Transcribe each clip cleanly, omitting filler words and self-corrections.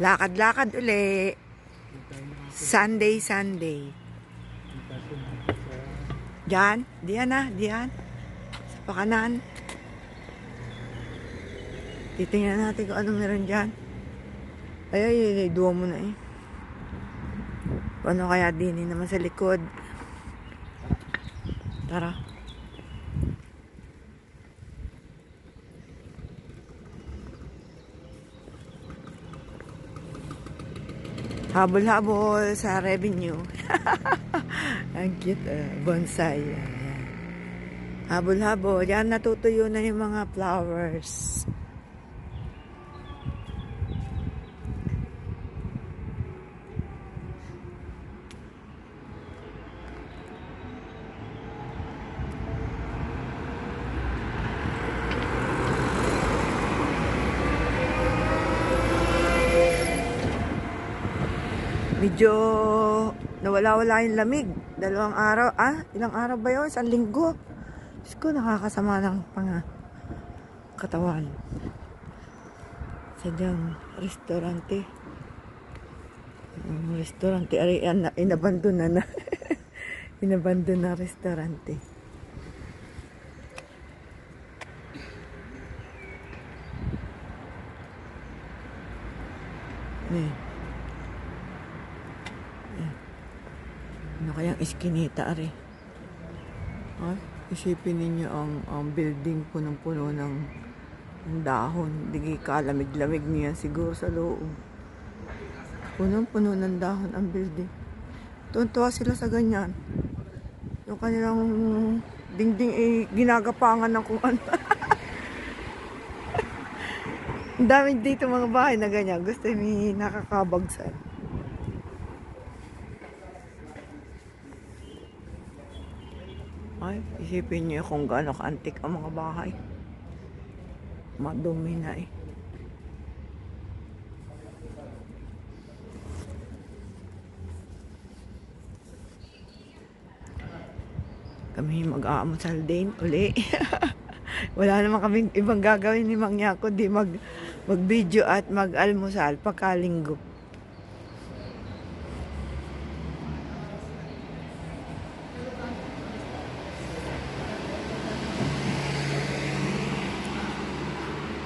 Lakad-lakad uli. Sunday. Diyan? Diyan na, diyan. Sa pakanan. Titingnan natin kung ano meron dyan. Ay, duwa mo na eh. Paano kaya din naman sa likod? Tara. Habol-habol sa revenue. Ang cute, bonsai. Ayan. Habol-habol. Yan, natutuyo na yung mga flowers. Medyo nawala-wala yung lamig. 2 araw. Ilang araw ba yun? 1 linggo. Diyos ko, nakakasama ng katawan. Sadyang restaurante. Restaurante. Inabandon na. Inabandon na restaurante. Ano kayang iskinita ari? Isipin ninyo ang building punong-puno ng dahon. Hindi kalamig-lamig niya siguro sa loob. Punong-puno ng dahon ang building. Tuntua sila sa ganyan. Yung kanilang dingding ginagapangan ng kung ano. Ang dami dito mga bahay na ganyan. Gusto may nakakabagsan. Ay, isipin niyo kung gaano ka-antik ang mga bahay. Madumi na eh. Kami mag-aamusal din uli. Wala naman kaming ibang gagawin ni Mang Yako, di mag-video at mag-almusal pagkalinggo.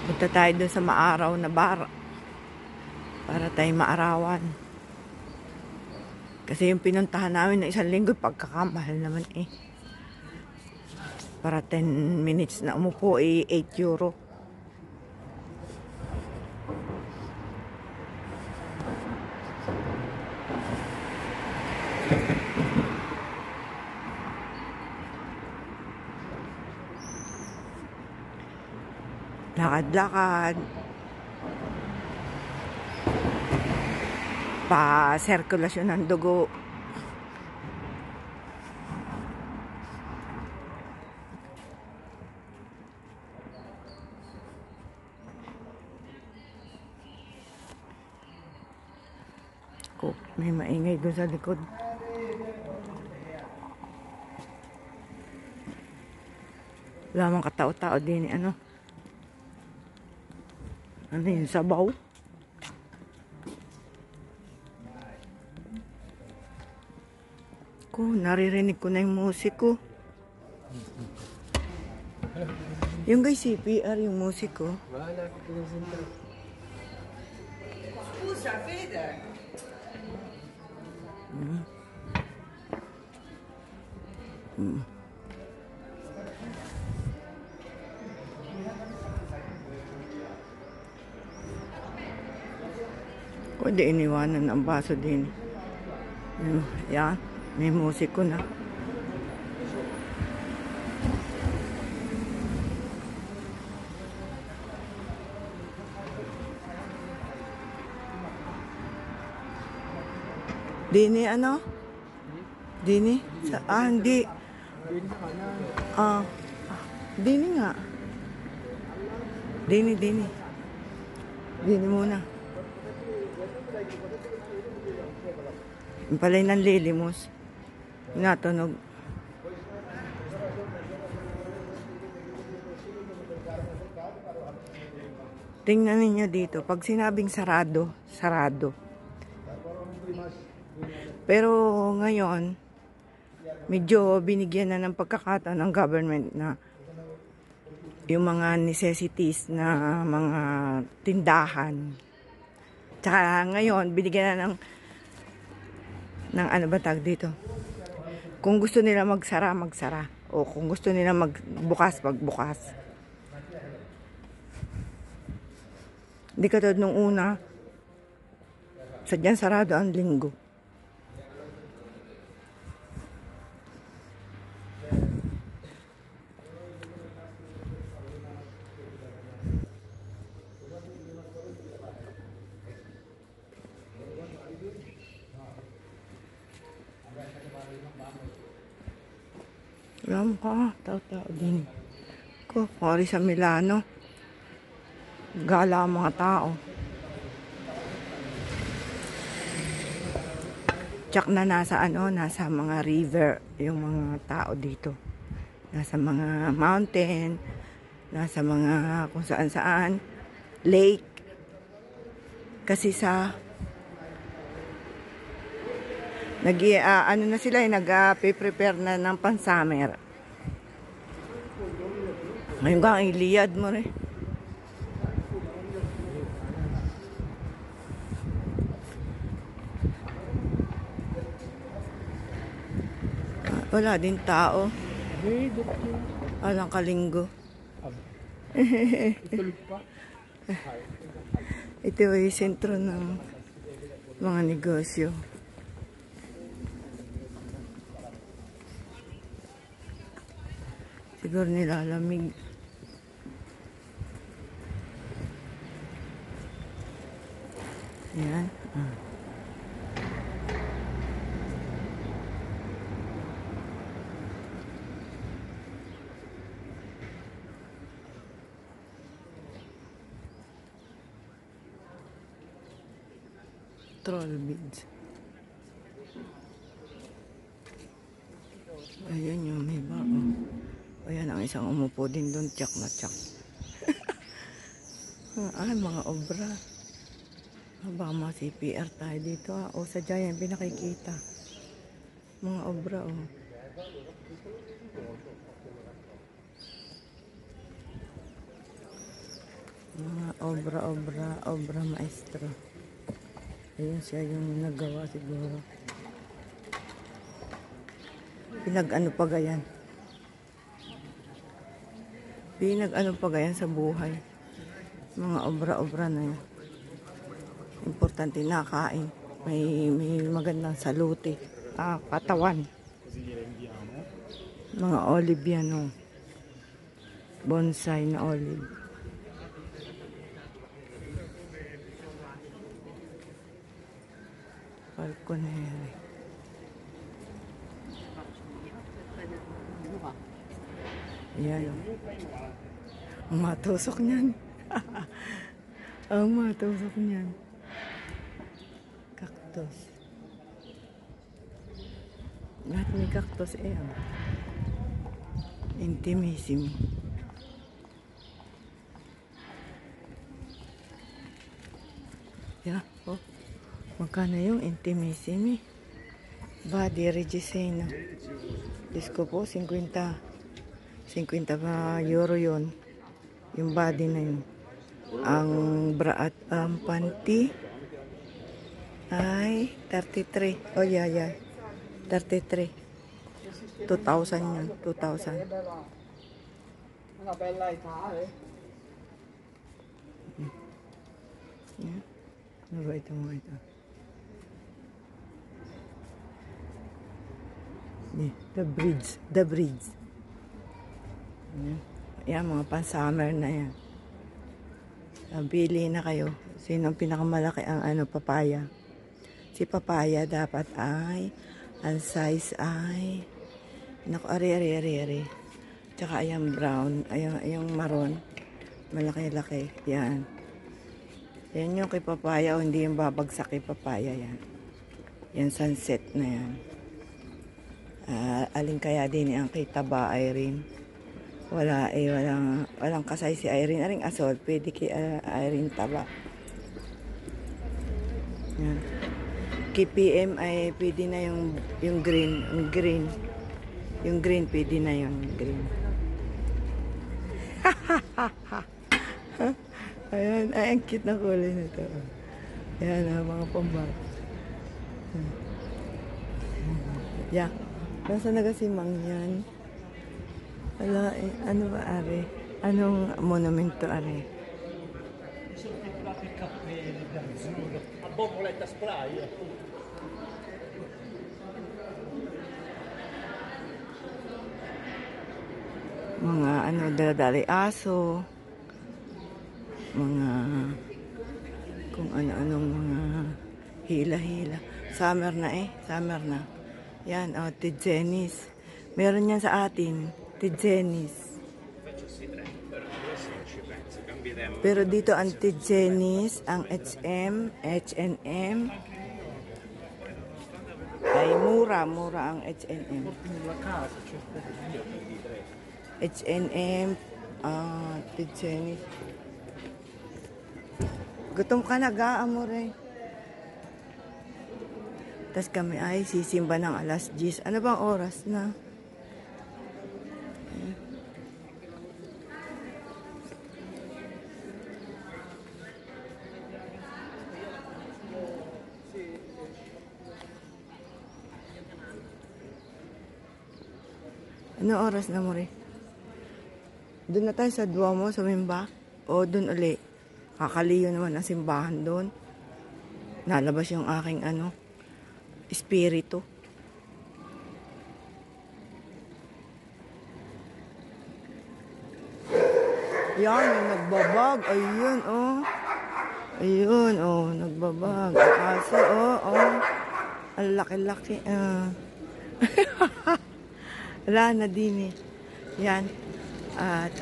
Punta tayo dun sa maaraw na bar para tayo maarawan. Kasi yung pinuntahan namin na 1 linggo, pagkakamahal naman eh. Para 10 minutes na umupo eh, 8 euro. Lakad-lakad. Pa-sirkulasyon ng dugo. May maingay doon sa likod. Wala mang katao-tao din ano. Ano yun, sabaw? Naririnig ko na yung musiko. Yung guys, CPR yung musiko. Pwede iniwanan ang baso din. Yan, may musiko na. Dini ano? Dini? Hindi. Dini nga. Dini. Dini muna. Yung palay ng lilimos. Natunog. Tingnan ninyo dito. Pag sinabing sarado, sarado. Pero ngayon, medyo binigyan na ng pagkakataon ng government na yung mga necessities na mga tindahan. Tsaka ngayon, binigyan na ng ano ba tag dito. Kung gusto nila magsara, magsara. O kung gusto nila magbukas, magbukas. Hindi katulad nung una, sadyang sarado ang linggo. Alam ka, tao-tao din. Ko, pari sa Milano. Gala ang mga tao. Tsak na nasa nasa mga river yung mga tao dito. Nasa mga mountain, nasa mga kung saan-saan, lake. Kasi sa na sila nag-prepare na ng pan-summer. Ngayon ka, iliyad mo rin. Wala din tao. Walang kalinggo. Ito ay sentro ng mga negosyo. Siguro nilalamig. Yan. Troll beads. Ayun yung may bao. Ayan ang isang umupo din doon, tsak na tsak. Mga obra. Baka mga CPR tayo dito. O sadya yan, pinakikita. Mga obra, Mga obra maestro. Ayun siya yung nagawa siguro. Pinag-ano pa gayan. Pinag-ano pa gayan sa buhay. Mga obra-obra na yan. Importante nakain. May magandang salute. Katawan. Mga olive yan, bonsai na olive. Falconere. Ayan. Ang matusok niyan. Ang matusok niyan. Cactus. Lahat may cactus Intimissimi. Yeah, magkano yung Intimissimi? Body Reggiseno. Disco po, 50 ba euro yun. Yung body na yun. Ang bra at panty ay 33. Oh, yeah. 33. 2,000 yun. 2,000. Yeah. Ano ba ito mo ito? The bridge. Yan, mga pan-summer na yan. Bili na kayo. Sino ang pinakamalaki ang papaya? Si papaya dapat ay, ang size ay, naku, ari. Tsaka ayan brown, yung maroon. Malaki-laki. Yan. Yan yung kay papaya o hindi yung babagsak kay papaya yan. Yan sunset na yan. Alin kaya din ang kay taba ay rin. Wala eh, walang kasay si Irene. Aring asol, pwede kay Irene taba. Yan. KPM ay pwede na yung green. Yung green pwede na yung green. Ayan, ay ang cute na kulay na ito. Ayan, mga pambata. Yeah. Nasa nagasimang yan. Wala eh. Ano ba are? Anong monumento are? A bomboletta spray. Mga ano, daladali aso. Mga kung ano-anong mga hila-hila. Summer na eh. Summer na. Yan, oh, Tidzenis. Meron yan sa atin. Tidzenis. Pero dito ang Tidzenis, ang H&M ay mura ang H&M. H&M, Tidzenis. Gutom ka na, amore. Tapos kami ay sisimba ng alas 10. Ano bang oras na? Ano oras na, more? Doon na tayo sa Duomo, sa Mimba? O doon uli? Kakaliyo naman ang simbahan doon. Nalabas yung aking espiritu. Yan, yung nagbabag. Ayun, oh. Ayun, oh. Nagbabag. Ang aso, oh. Ang laki-laki. Wala na din eh. Yan. At,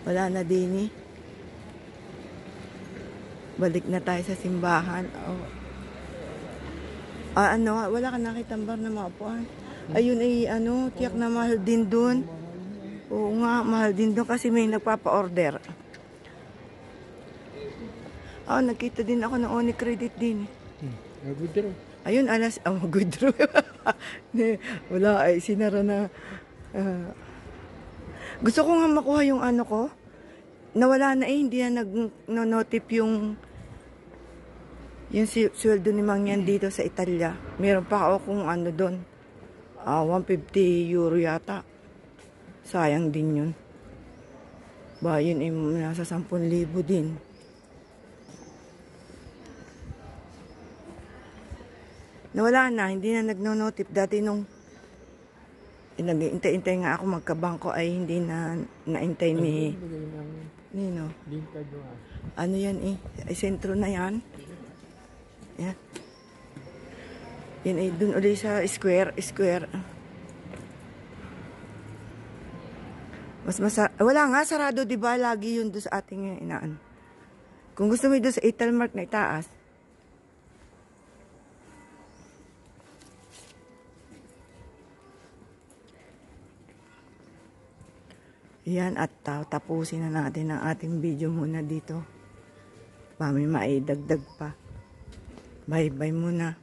wala na din eh. Balik na tayo sa simbahan. Oh. Wala ka nakitang bar na maupuan. Ayun ay, tiyak na mahal din dun. Oo nga, mahal din dun kasi may nagpapa-order. Nakita din ako ng Oni Credit din. Nag-withdraw. Ayun, mag-withdraw. Wala, ay sinara na. Gusto ko nga makuha yung ko. Nawala na eh, hindi na nag-notip yung sweldo ni Mangyan dito sa Italia. Meron pa ako kung doon. 150 euro yata. Sayang din yun. Ba, yun ay nasa 10,000 din. Nawala na, hindi na nagno-notip. Dati nung nag-intay-intay nga ako magkabangko ay hindi na naintay ni Nino. Ano yan eh? Ay sentro na yan. Yan. Yan ay dun ulit sa square. Wala nga, sarado diba? Lagi yun doon sa ating inaan. Kung gusto mo doon sa Italmark na itaas. Yan, at tapusin na natin ang ating video muna dito. May maidagdag pa. Bye-bye muna.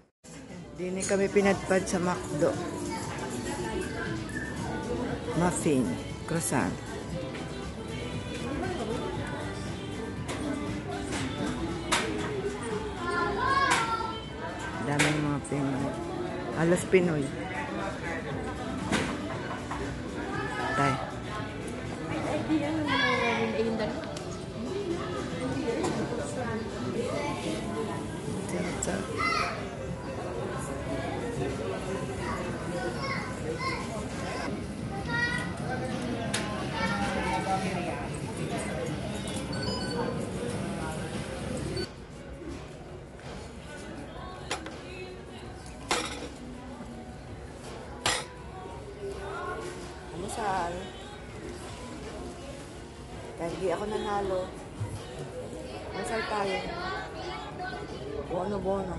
Dini kami pinadpad sa McDo. Muffin, croissant. Daming mga Pinoy. Halos Pinoy. Tayo. Masal. Kahit di ako nanalo. Masal tayo. Bono.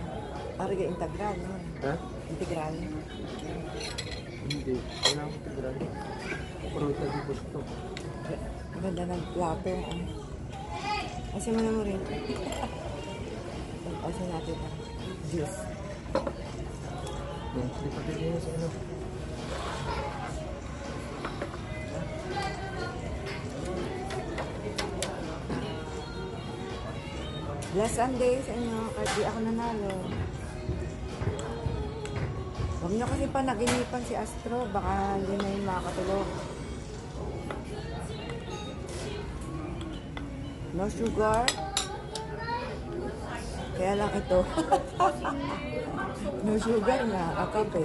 Ariga integral. No? Ha? Integral. Hindi. Kailangan ko tigran. Pruta di gusto. Ang ganda ng plato. Kasi mo na mo rin. Pagpasin natin ang juice. Hindi pa tignan sa ano. Last Sunday sa inyo, kahit di ako nanalo. Huwag niyo kasi panaginipan si Astro, baka hindi na yung makakatulog. No sugar. Kaya lang ito. No sugar na, kape.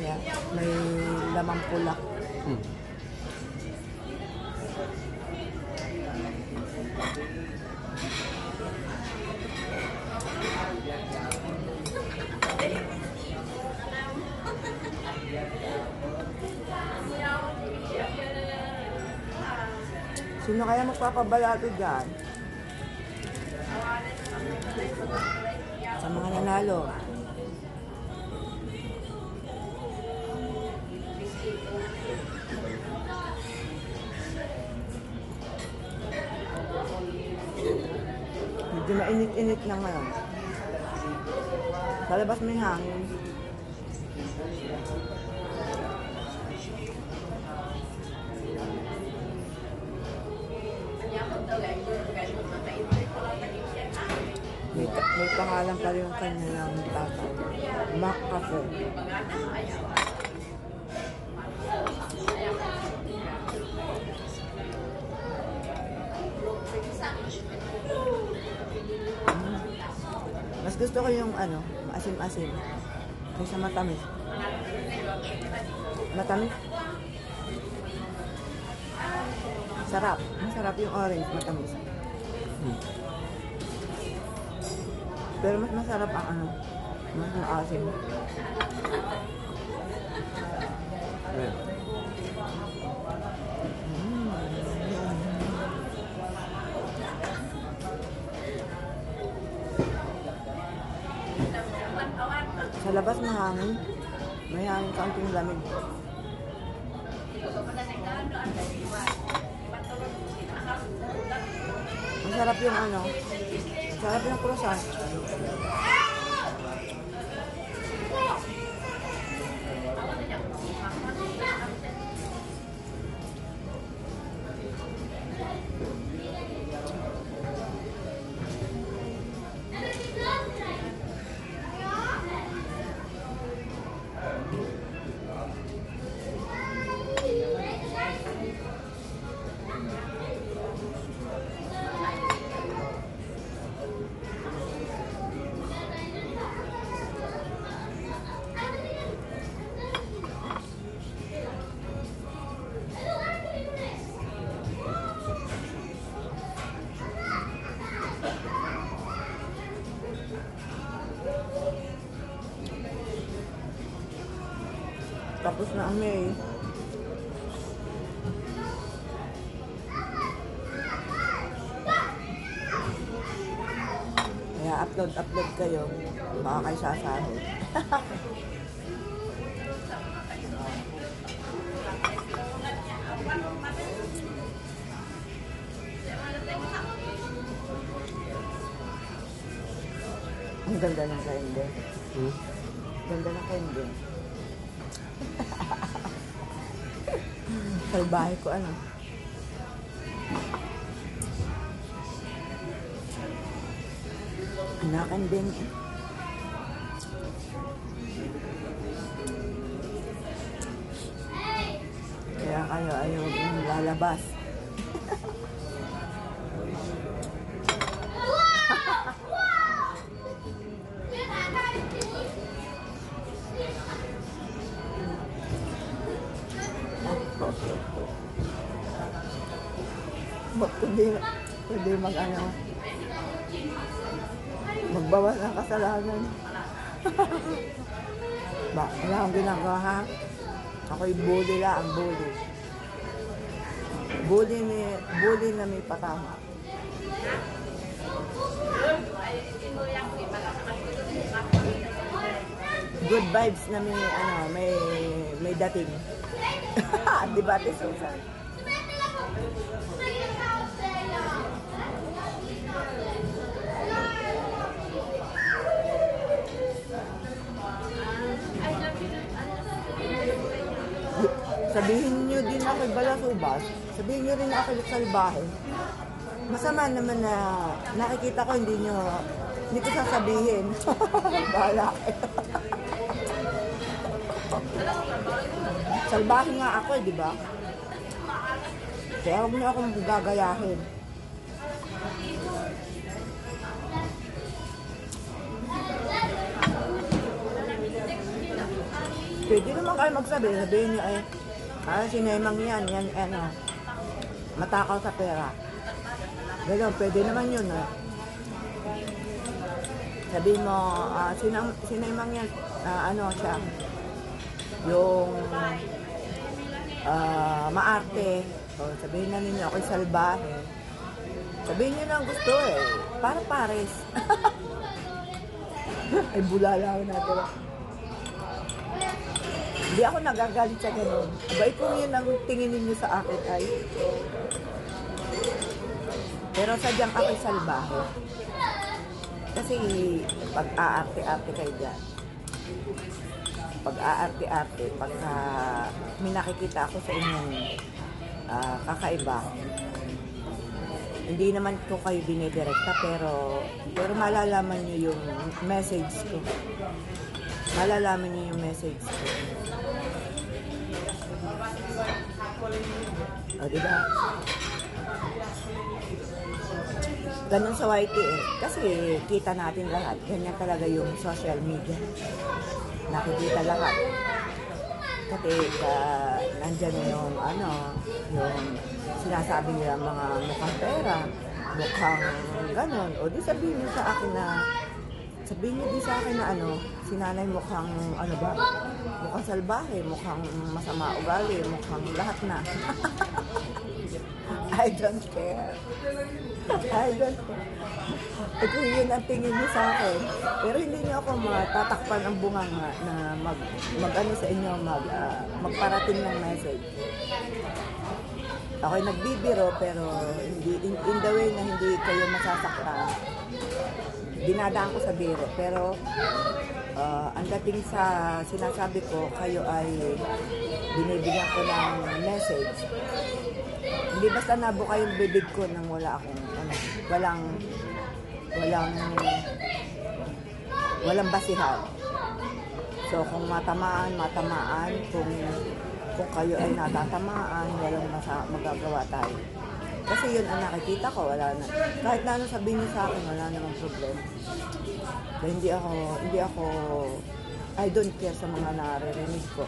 Yeah, may lamang pula. Sino kaya magpapabalato dyan? Sa mga nanalo. Medyo mainit-init na ngayon. Sa labas may hangin. May pangalan pa rin yung kanya ng tatay. Mac Cafe. Mas gusto ko yung ano, maasim-asim. Kaysa matamis. Matamis. Sarap. Masarap yung orange, matamis. Pero mas masarap ang ano, mas maasim. Sa labas mahangin. May hangin kaunting lamig. Masarap yung ano. Masarap yung croissant. Tapos na ang May. Kaya upload kayo. Baka kayo sasahod. Ang ganda ng kainde. Ganda ng kainde. Salbahe ko ano. Anakan din. Kaya kayo ayaw lalabas. Pwede mag-ano, magbawas ng kasalanan. Ba, wala akong ginagawa ha. Ako'y bully lang, bully. Bully na may patama. good vibes na may, may dating. Di ba, Ate Susan? Sabihin niyo din ako balasubas. Sabihin niyo rin ako salbahe. Masama naman na nakikita ko hindi ko sasabihin. Bahala. Salbahe nga ako di ba? Kaya huwag niyo akong gagayahin. Pwede naman kayo magsabi. Sabihin niyo si Nemang yan, matakaw sa pera. Gano'n, pwede naman yun, Sabihin mo, si Nemang yan, siya, yung maarte. O, sabihin na ninyo, ako'y salbahe. Sabihin niyo na ang gusto para pares. Ay, bulala ako natin. Hindi ako nagagalit sa ganun. Abay kung yun ang tingin ninyo sa akin ay. Pero sadyang ako'y salbahe. Kasi pag-aarte-arte kayo dyan. Pag-aarte-arte, pagka may nakikita ako sa inyong kakaiba, hindi naman ko kayo dinidirekta, pero malalaman nyo yung message ko. Malalaman niyo yung message ko. O, diba? Ganun sa YT Kasi kita natin lahat. Ganyan talaga yung social media. Nakikita lahat. Kasi nandyan yung yung sinasabi nila mga mukhang pera, mukhang ganun. O di sabihin niyo sa akin na si nanay mukhang mukhang salbahe, mukhang masama ugali, mukhang lahat na. I don't care. I don't care. Kung yun ang tingin niyo sa akin, pero hindi niyo ako matatakpan ang bunganga na mag-ano sa inyo, magparating ng message. Ako'y nagbibiro, pero hindi, in the way na hindi kayo masasaktan. Dinadaan ko sa biro, pero ang dating sa sinasabi ko, kayo ay binibigyan ko ng message. Hindi basta nabuka yung bibig ko nang wala akong walang basihan. So kung matamaan, kung kayo ay natatamaan, walang magagawa tayo. Kasi yun ang nakikita ko, wala na. Kahit na sabihin niyo sa akin, wala namang problema. Dahil hindi ako, I don't care sa mga naririnig ko.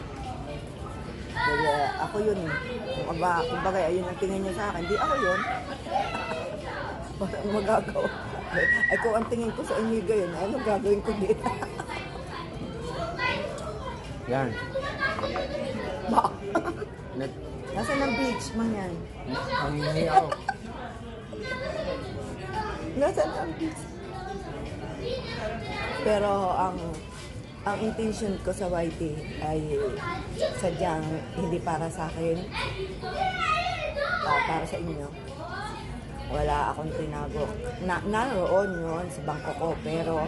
Dahil ako yun. Kumbaga, ayun ang tingin niyo sa akin, hindi ako yun. Walang magagawa. Ay kung ang tingin ko sa inyo gayon, ano gagawin ko dito? Yan. Nasaan ang beach man yan? Ang hingi ako. Nasaan ang beach? Pero ang intention ko sa YT ay sadyang hindi para sa akin, para sa inyo. Wala akong tinago. Naroon yun sa bangko ko, pero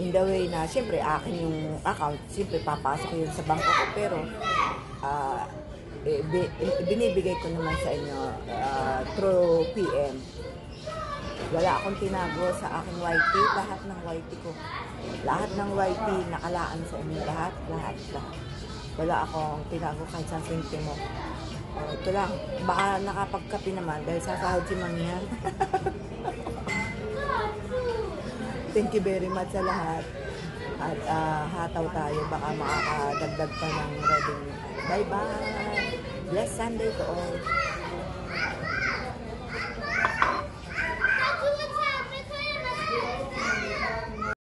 in the way na, siyempre, akin yung account, siyempre, papasok yun sa bangko ko, pero binibigay ko naman sa inyo through PM. Wala akong tinago sa aking YT, lahat ng YT ko. Lahat ng YT nakalaan sa inyo, lahat. Wala akong tinago kahit sa sentimo. Ito lang, baka nakapagkapi naman dahil sasahod si Mangyan. Thank you very much sa lahat. At hataw tayo, baka makakadagdag pa ng revenue. Bye-bye! Blessed Sunday to all!